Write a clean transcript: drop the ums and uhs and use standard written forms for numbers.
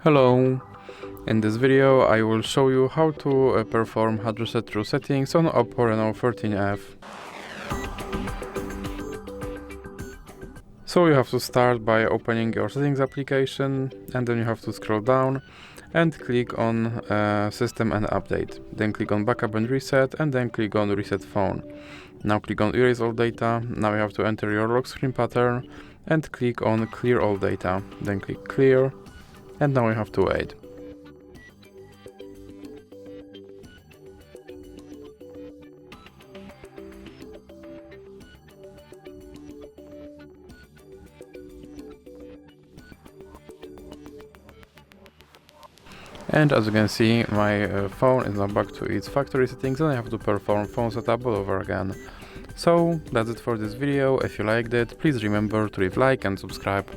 Hello! In this video I will show you how to perform hard reset true settings on OPPO Reno 13F. So you have to start by opening your settings application, and then you have to scroll down and click on System and Update. Then click on Backup and Reset, and then click on Reset Phone. Now click on Erase all data. Now you have to enter your lock screen pattern and click on Clear all data. Then click Clear, and now you have to wait. And as you can see, my phone is now back to its factory settings, and I have to perform phone setup all over again. So that's it for this video. If you liked it, please remember to leave a like and subscribe.